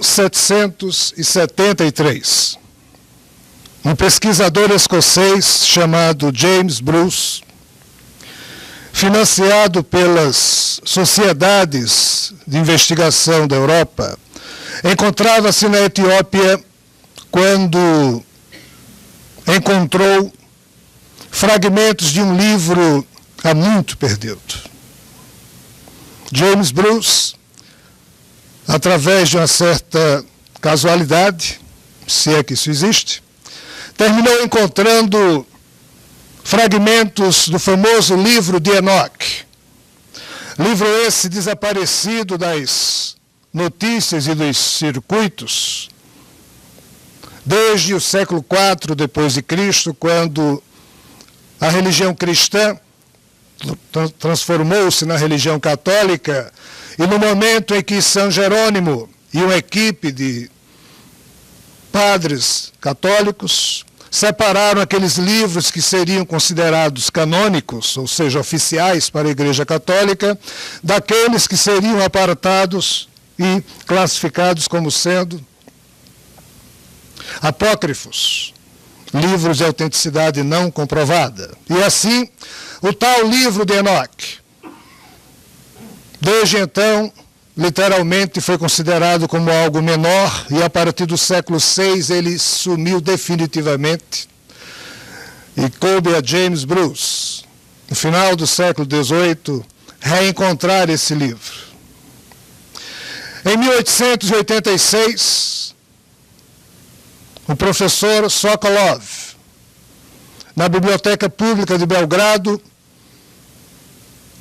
1773, um pesquisador escocês chamado James Bruce, financiado pelas sociedades de investigação da Europa, encontrava-se na Etiópia quando encontrou fragmentos de um livro há muito perdido. James Bruce, através de uma certa casualidade, se é que isso existe, terminou encontrando fragmentos do famoso livro de Enoque. Livro esse desaparecido das notícias e dos circuitos desde o século IV depois de Cristo, quando a religião cristã transformou-se na religião católica, e no momento em que São Jerônimo e uma equipe de padres católicos separaram aqueles livros que seriam considerados canônicos, ou seja, oficiais para a Igreja Católica, daqueles que seriam apartados e classificados como sendo apócrifos, livros de autenticidade não comprovada. E assim, o tal livro de Enoque, desde então, literalmente foi considerado como algo menor, e a partir do século VI ele sumiu definitivamente. E coube a James Bruce, no final do século XVIII, reencontrar esse livro. Em 1886, o professor Sokolov, na Biblioteca Pública de Belgrado,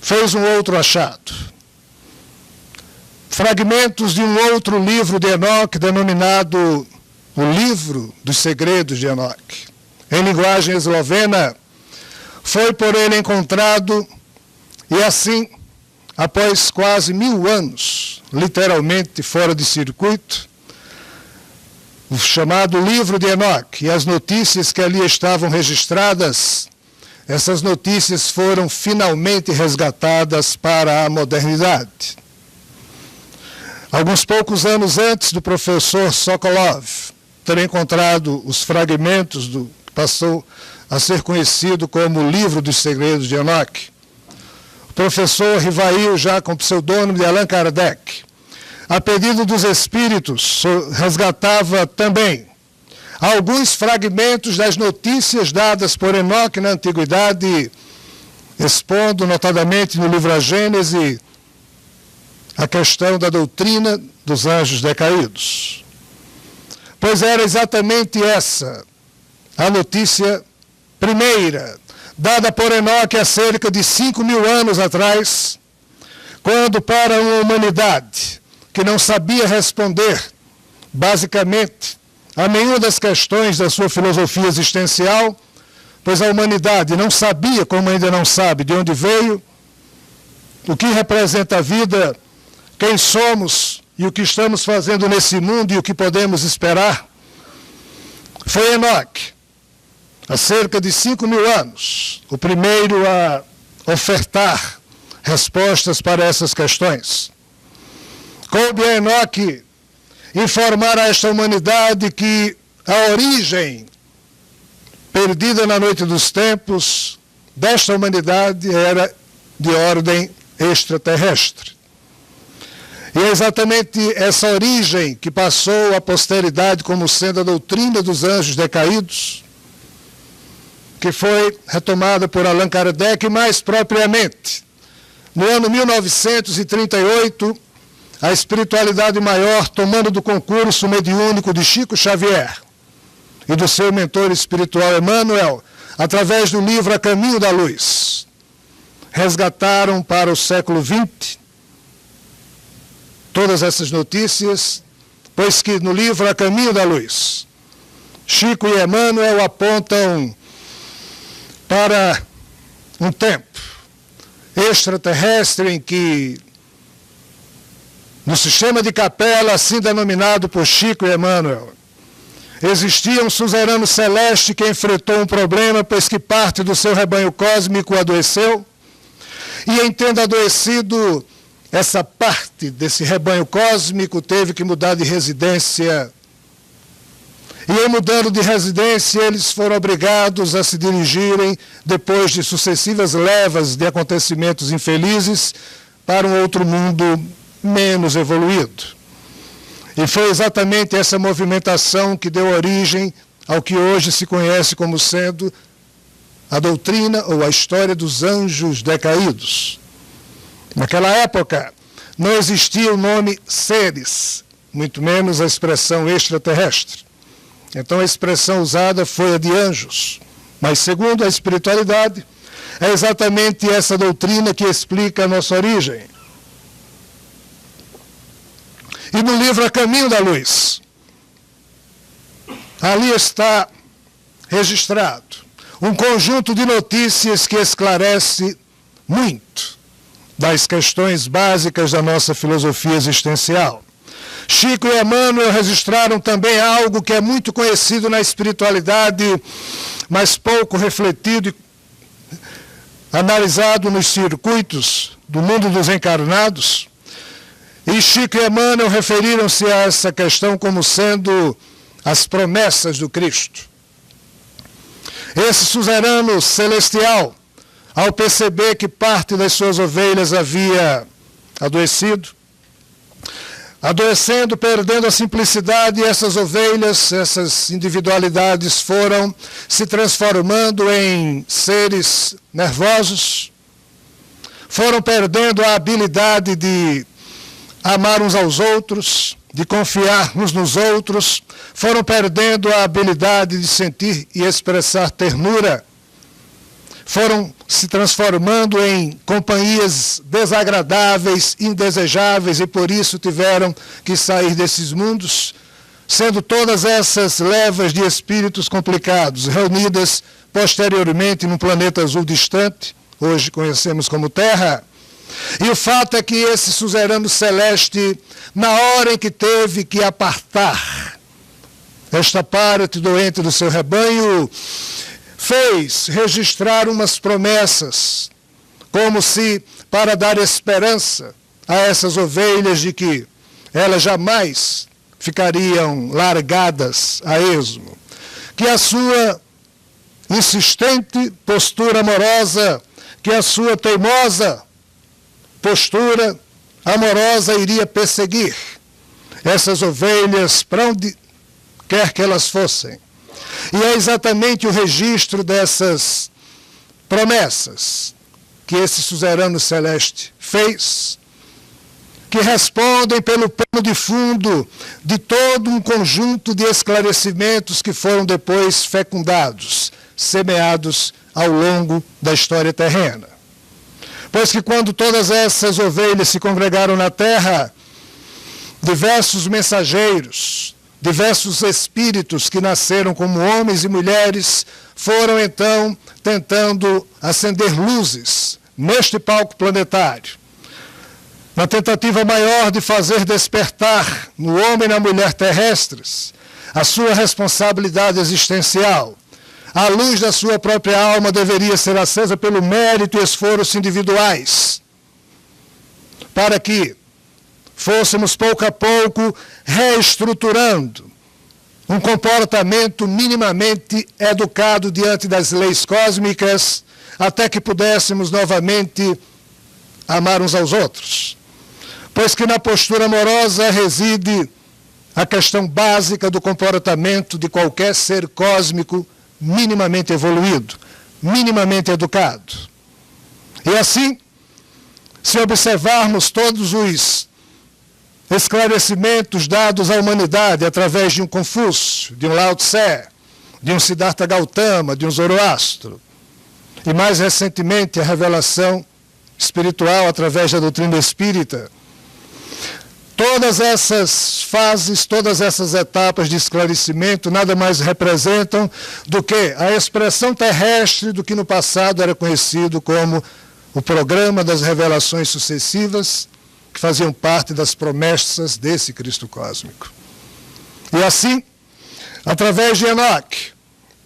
fez um outro achado. Fragmentos de um outro livro de Enoque, denominado O Livro dos Segredos de Enoque. Em linguagem eslovena, foi por ele encontrado, e assim, após quase 1000 anos, literalmente fora de circuito, o chamado Livro de Enoque, e as notícias que ali estavam registradas, essas notícias foram finalmente resgatadas para a modernidade. Alguns poucos anos antes do professor Sokolov ter encontrado os fragmentos do que passou a ser conhecido como o Livro dos Segredos de Enoque, o professor Rivail, já com o pseudônimo de Allan Kardec, a pedido dos espíritos, resgatava também alguns fragmentos das notícias dadas por Enoque na Antiguidade, expondo notadamente no livro A Gênese a questão da doutrina dos anjos decaídos. Pois era exatamente essa a notícia primeira, dada por Enoque há cerca de 5.000 anos atrás, quando para uma humanidade que não sabia responder, basicamente, a nenhuma das questões da sua filosofia existencial, pois a humanidade não sabia, como ainda não sabe, de onde veio, o que representa a vida, quem somos e o que estamos fazendo nesse mundo e o que podemos esperar. Foi Enoque, há cerca de 5.000 anos, o primeiro a ofertar respostas para essas questões. Coube a Enoque informar a esta humanidade que a origem perdida na noite dos tempos desta humanidade era de ordem extraterrestre. E é exatamente essa origem que passou à posteridade como sendo a doutrina dos anjos decaídos, que foi retomada por Allan Kardec, e mais propriamente, no ano 1938, a espiritualidade maior tomando do concurso mediúnico de Chico Xavier e do seu mentor espiritual Emmanuel, através do livro A Caminho da Luz, resgataram para o século XX todas essas notícias, pois que no livro A Caminho da Luz, Chico e Emmanuel apontam para um tempo extraterrestre em que, no sistema de Capela, assim denominado por Chico e Emmanuel, existia um suzerano celeste que enfrentou um problema, pois que parte do seu rebanho cósmico adoeceu, e em tendo adoecido, essa parte desse rebanho cósmico teve que mudar de residência. E em mudando de residência, eles foram obrigados a se dirigirem, depois de sucessivas levas de acontecimentos infelizes, para um outro mundo menos evoluído. E foi exatamente essa movimentação que deu origem ao que hoje se conhece como sendo a doutrina ou a história dos anjos decaídos. Naquela época, não existia o nome seres, muito menos a expressão extraterrestre. Então a expressão usada foi a de anjos. Mas segundo a espiritualidade, é exatamente essa doutrina que explica a nossa origem. E no livro A Caminho da Luz, ali está registrado um conjunto de notícias que esclarece muito das questões básicas da nossa filosofia existencial. Chico e Emmanuel registraram também algo que é muito conhecido na espiritualidade, mas pouco refletido e analisado nos circuitos do mundo dos encarnados. E Chico e Emmanuel referiram-se a essa questão como sendo as promessas do Cristo. Esse suzerano celestial, ao perceber que parte das suas ovelhas havia adoecendo, perdendo a simplicidade, essas ovelhas, essas individualidades foram se transformando em seres nervosos, foram perdendo a habilidade de amar uns aos outros, de confiar uns nos outros, foram perdendo a habilidade de sentir e expressar ternura, foram se transformando em companhias desagradáveis, indesejáveis, e por isso tiveram que sair desses mundos, sendo todas essas levas de espíritos complicados, reunidas posteriormente num planeta azul distante, hoje conhecemos como Terra. E o fato é que esse suzerano celeste, na hora em que teve que apartar esta parte doente do seu rebanho, fez registrar umas promessas, como se para dar esperança a essas ovelhas de que elas jamais ficariam largadas a esmo, que a sua insistente postura amorosa, que a sua teimosa postura amorosa iria perseguir essas ovelhas para onde quer que elas fossem. E é exatamente o registro dessas promessas que esse suzerano celeste fez, que respondem pelo pano de fundo de todo um conjunto de esclarecimentos que foram depois fecundados, semeados ao longo da história terrena. Pois que quando todas essas ovelhas se congregaram na terra, diversos mensageiros, diversos espíritos que nasceram como homens e mulheres, foram então tentando acender luzes neste palco planetário, na tentativa maior de fazer despertar no homem e na mulher terrestres a sua responsabilidade existencial. A luz da sua própria alma deveria ser acesa pelo mérito e esforço individuais, para que fôssemos pouco a pouco reestruturando um comportamento minimamente educado diante das leis cósmicas, até que pudéssemos novamente amar uns aos outros. Pois que na postura amorosa reside a questão básica do comportamento de qualquer ser cósmico minimamente evoluído, minimamente educado. E assim, se observarmos todos os esclarecimentos dados à humanidade através de um Confúcio, de um Lao Tse, de um Siddhartha Gautama, de um Zoroastro, e mais recentemente a revelação espiritual através da doutrina espírita, todas essas fases, todas essas etapas de esclarecimento nada mais representam do que a expressão terrestre do que no passado era conhecido como o programa das revelações sucessivas, que faziam parte das promessas desse Cristo cósmico. E assim, através de Enoque,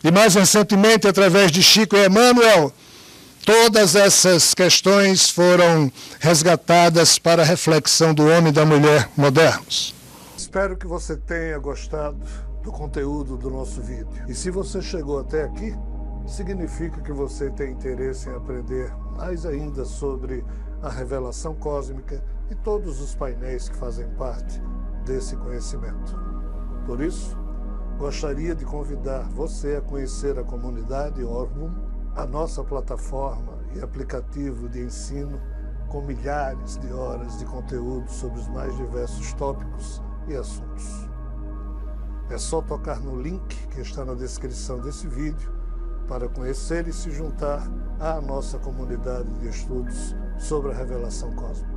e mais recentemente através de Chico e Emmanuel, Todas essas questões foram resgatadas para a reflexão do homem e da mulher modernos. Espero que você tenha gostado do conteúdo do nosso vídeo. E se você chegou até aqui, significa que você tem interesse em aprender mais ainda sobre a revelação cósmica e todos os painéis que fazem parte desse conhecimento. Por isso, gostaria de convidar você a conhecer a comunidade Orbum, a nossa plataforma e aplicativo de ensino com milhares de horas de conteúdo sobre os mais diversos tópicos e assuntos. É só tocar no link que está na descrição desse vídeo para conhecer e se juntar à nossa comunidade de estudos sobre a revelação cósmica.